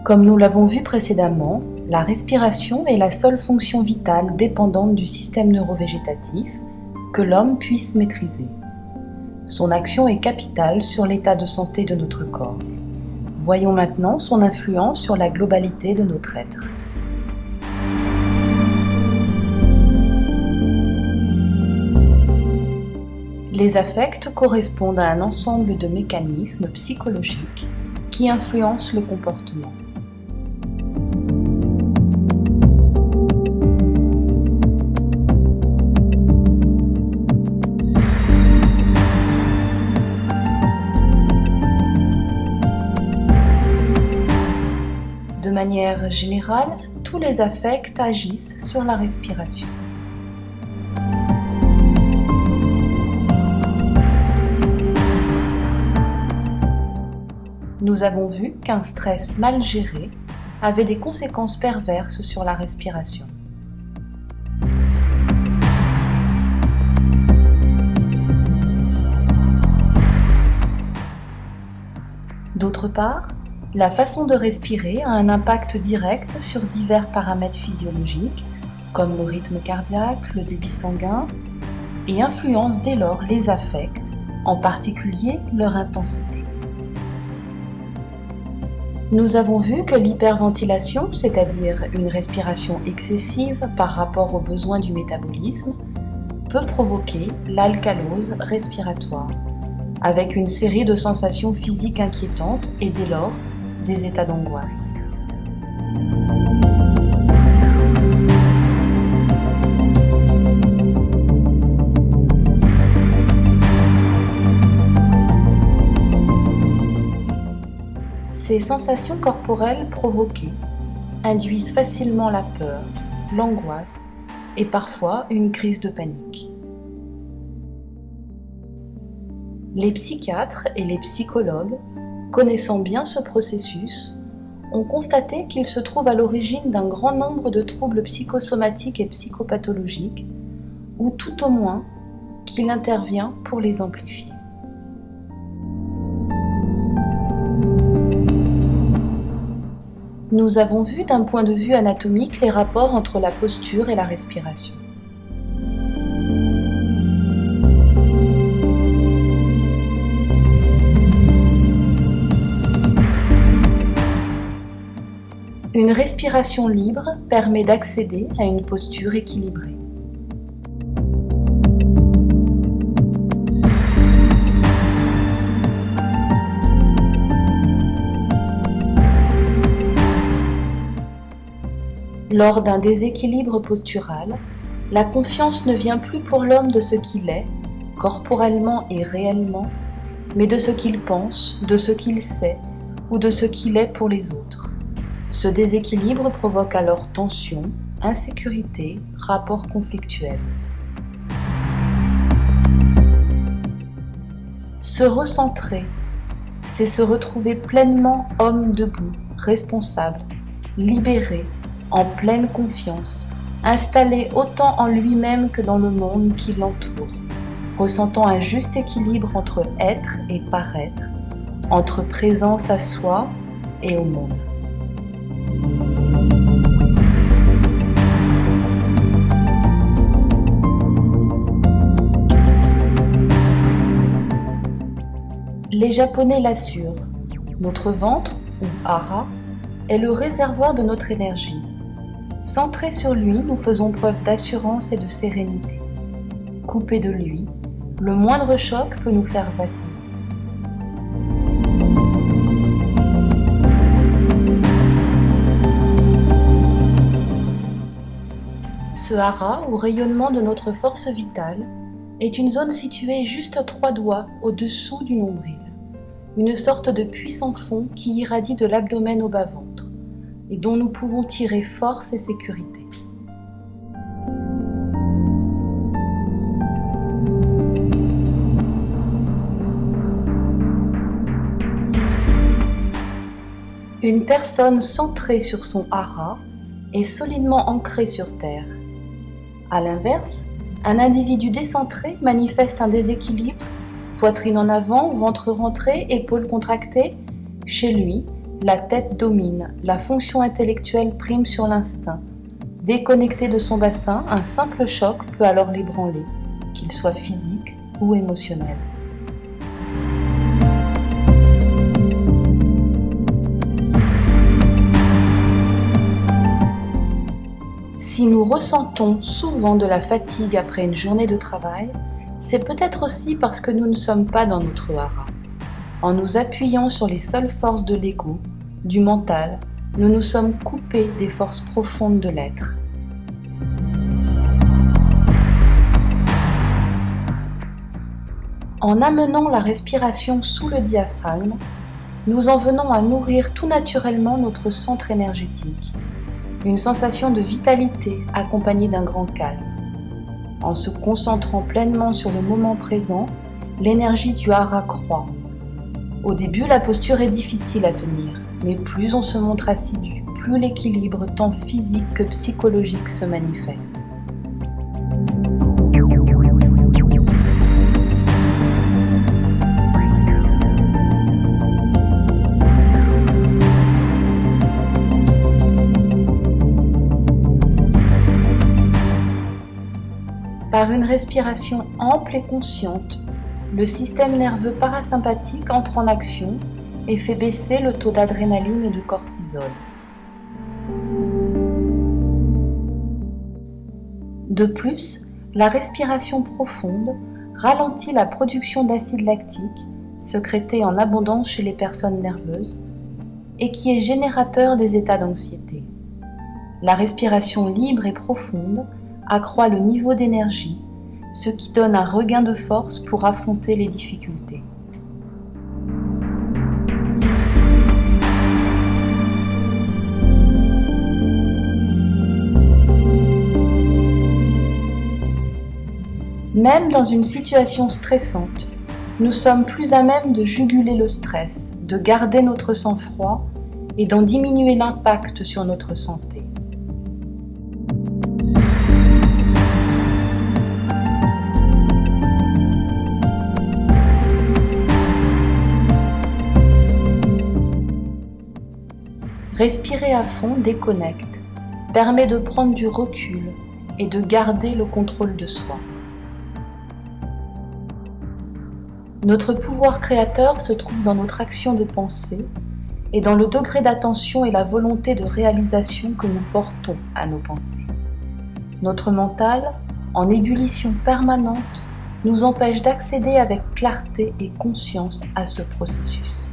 Comme nous l'avons vu précédemment, la respiration est la seule fonction vitale dépendante du système neurovégétatif que l'homme puisse maîtriser. Son action est capitale sur l'état de santé de notre corps. Voyons maintenant son influence sur la globalité de notre être. Les affects correspondent à un ensemble de mécanismes psychologiques qui influencent le comportement. De manière générale, tous les affects agissent sur la respiration. Nous avons vu qu'un stress mal géré avait des conséquences perverses sur la respiration. D'autre part, la façon de respirer a un impact direct sur divers paramètres physiologiques, comme le rythme cardiaque, le débit sanguin, et influence dès lors les affects, en particulier leur intensité. Nous avons vu que l'hyperventilation, c'est-à-dire une respiration excessive par rapport aux besoins du métabolisme, peut provoquer l'alcalose respiratoire, avec une série de sensations physiques inquiétantes et dès lors des états d'angoisse. Ces sensations corporelles provoquées induisent facilement la peur, l'angoisse et parfois une crise de panique. Les psychiatres et les psychologues, connaissant bien ce processus, ont constaté qu'il se trouve à l'origine d'un grand nombre de troubles psychosomatiques et psychopathologiques, ou tout au moins qu'il intervient pour les amplifier. Nous avons vu d'un point de vue anatomique les rapports entre la posture et la respiration. Une respiration libre permet d'accéder à une posture équilibrée. Lors d'un déséquilibre postural, la confiance ne vient plus pour l'homme de ce qu'il est, corporellement et réellement, mais de ce qu'il pense, de ce qu'il sait ou de ce qu'il est pour les autres. Ce déséquilibre provoque alors tension, insécurité, rapports conflictuels. Se recentrer, c'est se retrouver pleinement homme debout, responsable, libéré, en pleine confiance, installé autant en lui-même que dans le monde qui l'entoure, ressentant un juste équilibre entre être et paraître, entre présence à soi et au monde. Les Japonais l'assurent, notre ventre, ou hara, est le réservoir de notre énergie. Centrés sur lui, nous faisons preuve d'assurance et de sérénité. Coupés de lui, le moindre choc peut nous faire vaciller. Ce hara, ou rayonnement de notre force vitale, est une zone située juste 3 doigts au-dessous du nombril, une sorte de puissant fond qui irradie de l'abdomen au bas-ventre et dont nous pouvons tirer force et sécurité. Une personne centrée sur son hara est solidement ancrée sur terre. À l'inverse, un individu décentré manifeste un déséquilibre, poitrine en avant, ventre rentré, épaules contractées. Chez lui, la tête domine, la fonction intellectuelle prime sur l'instinct. Déconnecté de son bassin, un simple choc peut alors l'ébranler, qu'il soit physique ou émotionnel. Si nous ressentons souvent de la fatigue après une journée de travail, c'est peut-être aussi parce que nous ne sommes pas dans notre hara. En nous appuyant sur les seules forces de l'ego, du mental, nous nous sommes coupés des forces profondes de l'être. En amenant la respiration sous le diaphragme, nous en venons à nourrir tout naturellement notre centre énergétique, une sensation de vitalité accompagnée d'un grand calme. En se concentrant pleinement sur le moment présent, l'énergie du hara croît. Au début, la posture est difficile à tenir, mais plus on se montre assidu, plus l'équilibre tant physique que psychologique se manifeste. Par une respiration ample et consciente, le système nerveux parasympathique entre en action et fait baisser le taux d'adrénaline et de cortisol. De plus, la respiration profonde ralentit la production d'acide lactique, sécrété en abondance chez les personnes nerveuses, et qui est générateur des états d'anxiété. La respiration libre et profonde accroît le niveau d'énergie, ce qui donne un regain de force pour affronter les difficultés. Même dans une situation stressante, nous sommes plus à même de juguler le stress, de garder notre sang-froid et d'en diminuer l'impact sur notre santé. Respirer à fond déconnecte, permet de prendre du recul et de garder le contrôle de soi. Notre pouvoir créateur se trouve dans notre action de pensée et dans le degré d'attention et la volonté de réalisation que nous portons à nos pensées. Notre mental, en ébullition permanente, nous empêche d'accéder avec clarté et conscience à ce processus.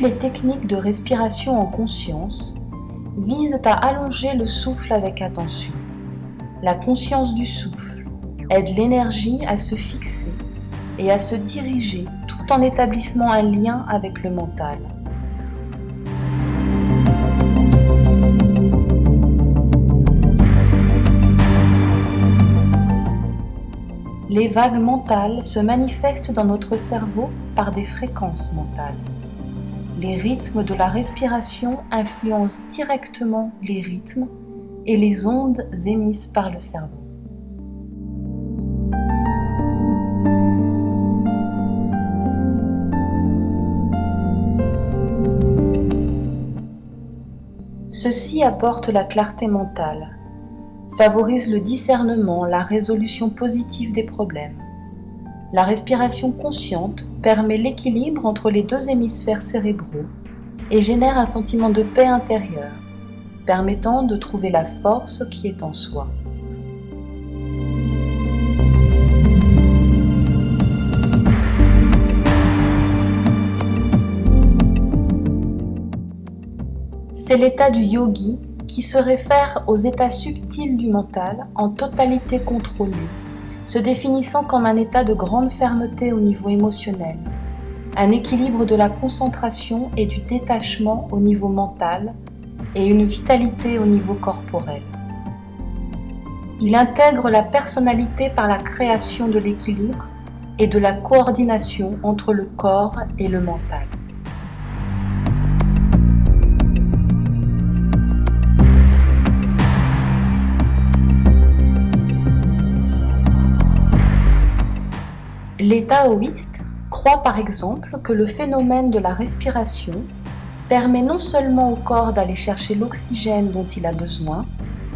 Les techniques de respiration en conscience visent à allonger le souffle avec attention. La conscience du souffle aide l'énergie à se fixer et à se diriger tout en établissant un lien avec le mental. Les vagues mentales se manifestent dans notre cerveau par des fréquences mentales. Les rythmes de la respiration influencent directement les rythmes et les ondes émises par le cerveau. Ceci apporte la clarté mentale, favorise le discernement, la résolution positive des problèmes. La respiration consciente permet l'équilibre entre les deux hémisphères cérébraux et génère un sentiment de paix intérieure, permettant de trouver la force qui est en soi. C'est l'état du yogi qui se réfère aux états subtils du mental en totalité contrôlée, se définissant comme un état de grande fermeté au niveau émotionnel, un équilibre de la concentration et du détachement au niveau mental et une vitalité au niveau corporel. Il intègre la personnalité par la création de l'équilibre et de la coordination entre le corps et le mental. Les taoïstes croient par exemple que le phénomène de la respiration permet non seulement au corps d'aller chercher l'oxygène dont il a besoin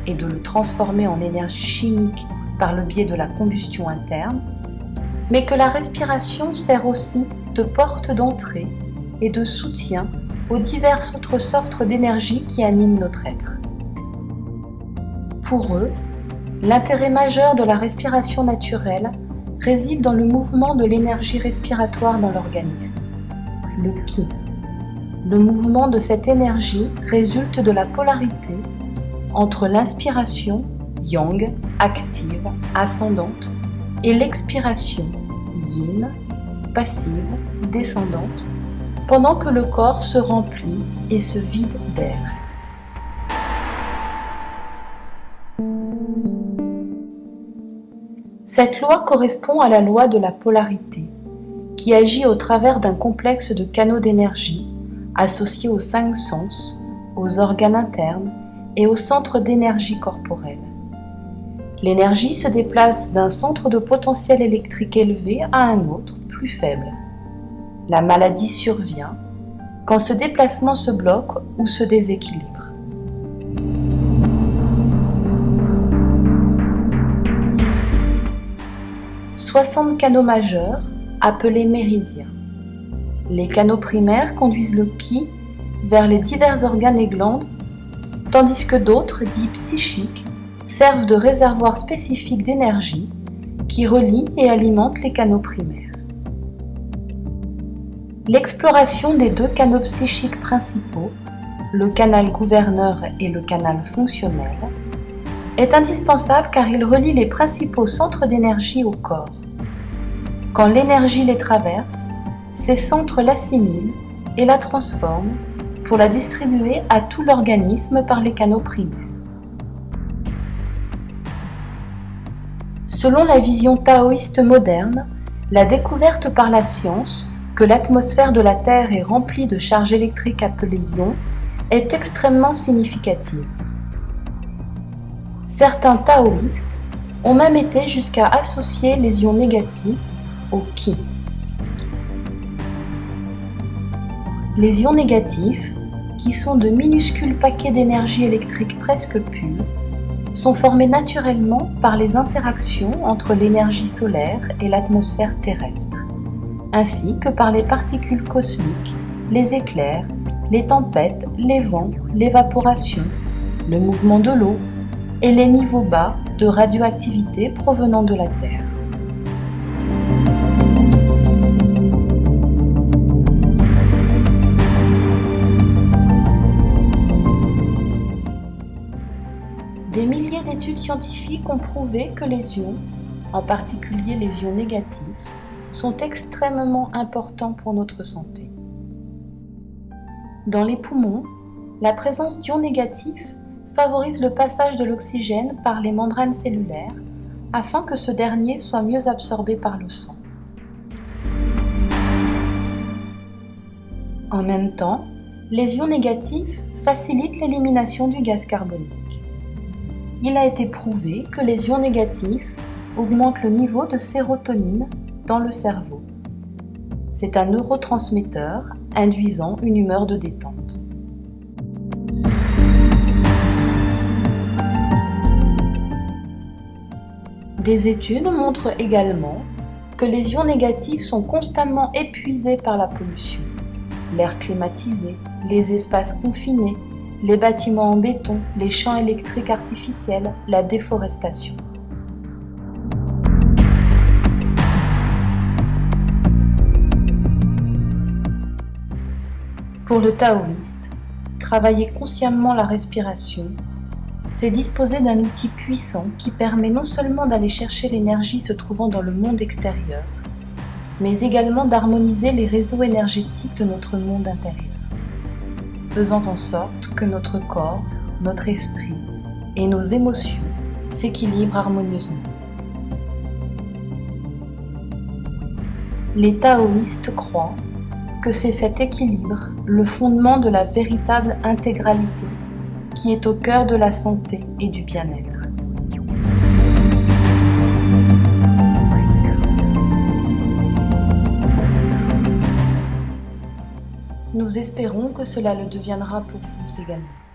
et de le transformer en énergie chimique par le biais de la combustion interne, mais que la respiration sert aussi de porte d'entrée et de soutien aux diverses autres sortes d'énergie qui animent notre être. Pour eux, l'intérêt majeur de la respiration naturelle réside dans le mouvement de l'énergie respiratoire dans l'organisme, le Qi. Le mouvement de cette énergie résulte de la polarité entre l'inspiration, yang, active, ascendante, et l'expiration, yin, passive, descendante, pendant que le corps se remplit et se vide d'air. Cette loi correspond à la loi de la polarité, qui agit au travers d'un complexe de canaux d'énergie associés aux 5 sens, aux organes internes et aux centres d'énergie corporelle. L'énergie se déplace d'un centre de potentiel électrique élevé à un autre, plus faible. La maladie survient quand ce déplacement se bloque ou se déséquilibre. « 60 canaux majeurs, appelés méridiens. Les canaux primaires conduisent le Qi vers les divers organes et glandes, tandis que d'autres, dits psychiques, servent de réservoirs spécifiques d'énergie qui relient et alimentent les canaux primaires. L'exploration des 2 canaux psychiques principaux, le canal gouverneur et le canal fonctionnel, est indispensable car il relie les principaux centres d'énergie au corps. Quand l'énergie les traverse, ces centres l'assimilent et la transforment pour la distribuer à tout l'organisme par les canaux primaires. Selon la vision taoïste moderne, la découverte par la science que l'atmosphère de la Terre est remplie de charges électriques appelées ions est extrêmement significative. Certains taoïstes ont même été jusqu'à associer les ions négatifs au Qi. Les ions négatifs, qui sont de minuscules paquets d'énergie électrique presque pure, sont formés naturellement par les interactions entre l'énergie solaire et l'atmosphère terrestre, ainsi que par les particules cosmiques, les éclairs, les tempêtes, les vents, l'évaporation, le mouvement de l'eau et les niveaux bas de radioactivité provenant de la Terre. Des milliers d'études scientifiques ont prouvé que les ions, en particulier les ions négatifs, sont extrêmement importants pour notre santé. Dans les poumons, la présence d'ions négatifs favorise le passage de l'oxygène par les membranes cellulaires afin que ce dernier soit mieux absorbé par le sang. En même temps, les ions négatifs facilitent l'élimination du gaz carbonique. Il a été prouvé que les ions négatifs augmentent le niveau de sérotonine dans le cerveau. C'est un neurotransmetteur induisant une humeur de détente. Des études montrent également que les ions négatifs sont constamment épuisés par la pollution, l'air climatisé, les espaces confinés, les bâtiments en béton, les champs électriques artificiels, la déforestation. Pour le taoïste, travailler consciemment la respiration, c'est disposer d'un outil puissant qui permet non seulement d'aller chercher l'énergie se trouvant dans le monde extérieur, mais également d'harmoniser les réseaux énergétiques de notre monde intérieur, faisant en sorte que notre corps, notre esprit et nos émotions s'équilibrent harmonieusement. Les taoïstes croient que c'est cet équilibre, le fondement de la véritable intégralité, qui est au cœur de la santé et du bien-être. nous espérons que cela le deviendra pour vous également.